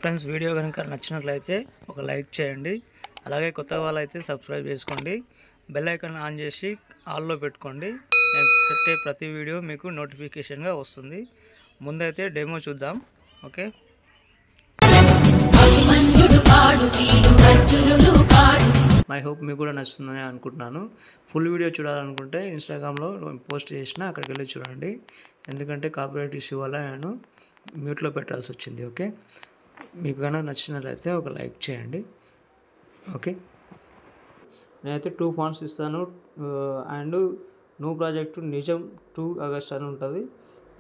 Friends video కనుక నచ్చినట్లయితే ఒక లైక్ చేయండి. అలాగే కొత్త వాళ్ళైతే సబ్స్క్రైబ్ చేసుకోండి. బెల్ ఐకాన్ ఆన్ చేసి ఆల్లో పెట్టుకోండి. నేను పెట్టే ప్రతి వీడియో మీకు నోటిఫికేషన్గా వస్తుంది. ముందైతే డెమో చూద్దాం. ఓకే, మై హోప్ మీకు కూడా నచ్చుతుందని అనుకుంటున్నాను. ఫుల్ వీడియో చూడాలనుకుంటే ఇన్స్టాగ్రామ్లో పోస్ట్ చేసిన అక్కడికి వెళ్ళి చూడండి. ఎందుకంటే కాపీరైట్ ఇష్యూ వల్ల నేను మ్యూట్లో పెట్టాల్సి వచ్చింది. ఓకే, మీకు కనుక నచ్చినట్లయితే ఒక లైక్ చేయండి. ఓకే, నేనైతే 2 ఫాంట్స్ ఇస్తాను. అండ్ న్యూ ప్రాజెక్టు నిజం 2 ఆగస్ట్ అని ఉంటుంది.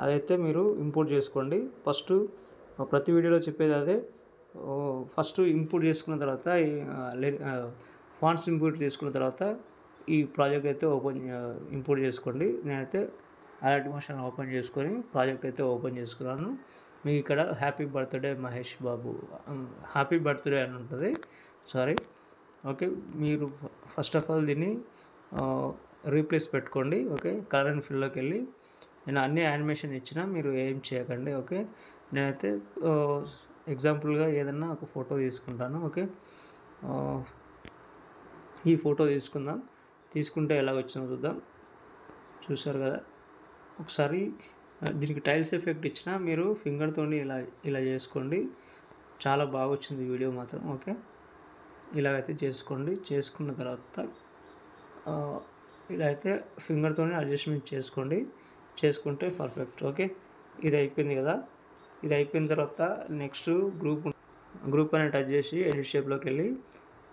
అదైతే మీరు ఇంపోర్ట్ చేసుకోండి. ఫస్ట్ ప్రతి వీడియోలో చెప్పేది అదే. ఫస్ట్ ఇంపోర్ట్ చేసుకున్న తర్వాత ఫాంట్స్ ఇంపోర్ట్ చేసుకున్న తర్వాత ఈ ప్రాజెక్ట్ అయితే ఇంపోర్ట్ చేసుకోండి. నేనైతే అలర్ట్ మోషన్ ఓపెన్ చేసుకొని ప్రాజెక్ట్ అయితే ఓపెన్ చేసుకున్నాను. మీకు ఇక్కడ happy birthday Mahesh Babu, happy birthday అని ఉంటుంది. సారీ. ఓకే, మీరు ఫస్ట్ ఆఫ్ ఆల్ దీన్ని రీప్లేస్ పెట్టుకోండి. ఓకే, కలర్ అండ్ ఫిల్లోకి వెళ్ళి నేను అన్ని యానిమేషన్ ఇచ్చినా మీరు ఏం చేయకండి. ఓకే, నేనైతే ఎగ్జాంపుల్గా ఏదన్నా ఒక ఫోటో తీసుకుంటాను. ఓకే, ఈ ఫోటో తీసుకుందాం. తీసుకుంటే ఎలా వచ్చిందో చూద్దాం. చూసారు కదా, ఒకసారి దీనికి టైల్స్ ఎఫెక్ట్ ఇచ్చినా మీరు ఫింగర్తో ఇలా చేసుకోండి. చాలా బాగా వచ్చింది వీడియో మాత్రం. ఓకే, ఇలాగైతే చేసుకోండి. చేసుకున్న తర్వాత ఇలా అయితే ఫింగర్తో అడ్జస్ట్మెంట్ చేసుకోండి. చేసుకుంటే పర్ఫెక్ట్. ఓకే, ఇది అయిపోయింది కదా. ఇది అయిపోయిన తర్వాత నెక్స్ట్ గ్రూప్ అని టచ్ చేసి ఎడిట్ షేప్లోకి వెళ్ళి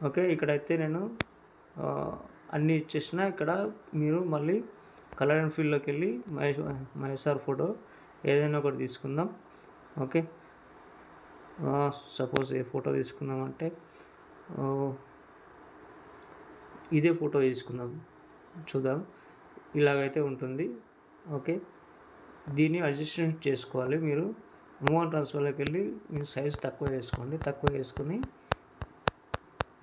ఓకే, ఇక్కడైతే నేను అన్నీ ఇచ్చేసిన. ఇక్కడ మీరు మళ్ళీ కలర్ అండ్ ఫీల్డ్లోకి వెళ్ళి మహేష్ సార్ ఫోటో ఏదైనా ఒకటి తీసుకుందాం. ఓకే, సపోజ్ ఏ ఫోటో తీసుకుందామంటే ఇదే ఫోటో తీసుకుందాం. చూద్దాం, ఇలాగైతే ఉంటుంది. ఓకే, దీన్ని అడ్జస్ట్మెంట్ చేసుకోవాలి. మీరు మూవ్ ఆన్ ట్రాన్స్ఫర్లోకి వెళ్ళి మీరు సైజ్ తక్కువ వేసుకోండి. తక్కువ వేసుకొని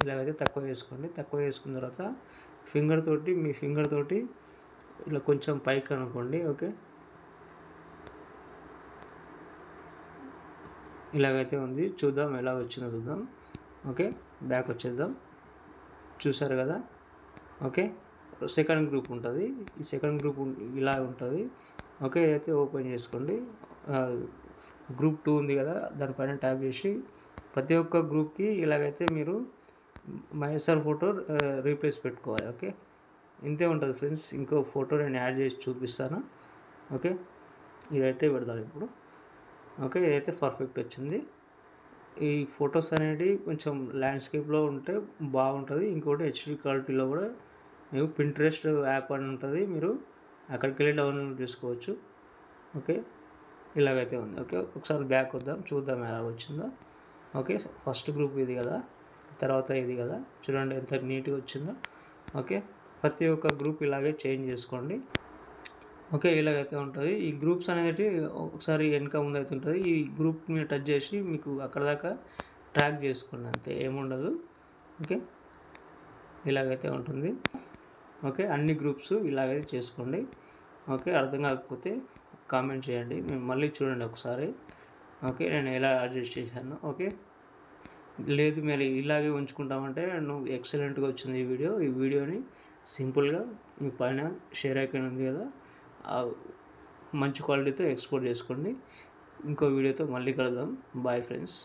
ఇలాగైతే తక్కువ వేసుకోండి. తక్కువ వేసుకున్న తర్వాత మీ ఫింగర్ తోటి ఇలా కొంచెం పైకి అనుకోండి. ఓకే, ఇలాగైతే ఉంది. చూద్దాం ఎలా వచ్చిందో చూద్దాం. ఓకే, బ్యాక్ వచ్చేద్దాం. చూసారు కదా. ఓకే, సెకండ్ గ్రూప్ ఉంటుంది. ఈ సెకండ్ గ్రూప్ ఇలా ఉంటుంది. ఓకే, ఇదైతే ఓపెన్ చేసుకోండి. గ్రూప్ 2 ఉంది కదా, దానిపైన ట్యాప్ చేసి ప్రతి ఒక్క గ్రూప్కి ఇలాగైతే మీరు మహేష్ సార్ ఫోటో రీప్లేస్ పెట్టుకోవాలి. ఓకే, ఇంతే ఉంటుంది ఫ్రెండ్స్. ఇంకో ఫోటో నేను యాడ్ చేసి చూపిస్తాను. ఓకే, ఇదైతే పెడతాను ఇప్పుడు. ఓకే, ఇదైతే పర్ఫెక్ట్ వచ్చింది. ఈ ఫొటోస్ అనేవి కొంచెం ల్యాండ్స్కేప్లో ఉంటే బాగుంటుంది. ఇంకోటి హెచ్డి క్వాలిటీలో కూడా మీకు పింట్రెస్ట్ యాప్ అని ఉంటుంది. మీరు అక్కడికి వెళ్ళి డౌన్లోడ్ చేసుకోవచ్చు. ఓకే, ఇలాగైతే ఉంది. ఓకే, ఒకసారి బ్యాక్ వద్దాం, చూద్దాం ఎలా వచ్చిందో. ఓకే, ఫస్ట్ గ్రూప్ ఇది కదా, తర్వాత ఇది కదా. చూడండి ఎంత నీట్గా వచ్చిందో. ఓకే, ప్రతి ఒక్క గ్రూప్ ఇలాగే చేంజ్ చేసుకోండి. ఓకే, ఇలాగైతే ఉంటుంది. ఈ గ్రూప్స్ అనేది ఒకసారి వెనక ముందు అయితే ఉంటుంది. ఈ గ్రూప్ మీద టచ్ చేసి మీకు అక్కడ దాకా ట్రాక్ చేసుకోండి, అంతే, ఏముండదు. ఓకే, ఇలాగైతే ఉంటుంది. ఓకే, అన్ని గ్రూప్స్ ఇలాగైతే చేసుకోండి. ఓకే, అర్థం కాకపోతే కామెంట్ చేయండి. మేము మళ్ళీ చూడండి ఒకసారి. ఓకే, నేను ఎలా అడ్జస్ట్ చేశాను. ఓకే, లేదు మీరు ఇలాగే ఉంచుకుంటామంటే నువ్వు ఎక్సలెంట్గా వచ్చింది ఈ వీడియో. ఈ వీడియోని సింపుల్గా మీ పైన షేర్ ఐకాన్ ఉంది కదా, మంచి క్వాలిటీతో ఎక్స్పోర్ట్ చేసుకోండి. ఇంకో వీడియోతో మళ్ళీ కలుద్దాం. Bye friends.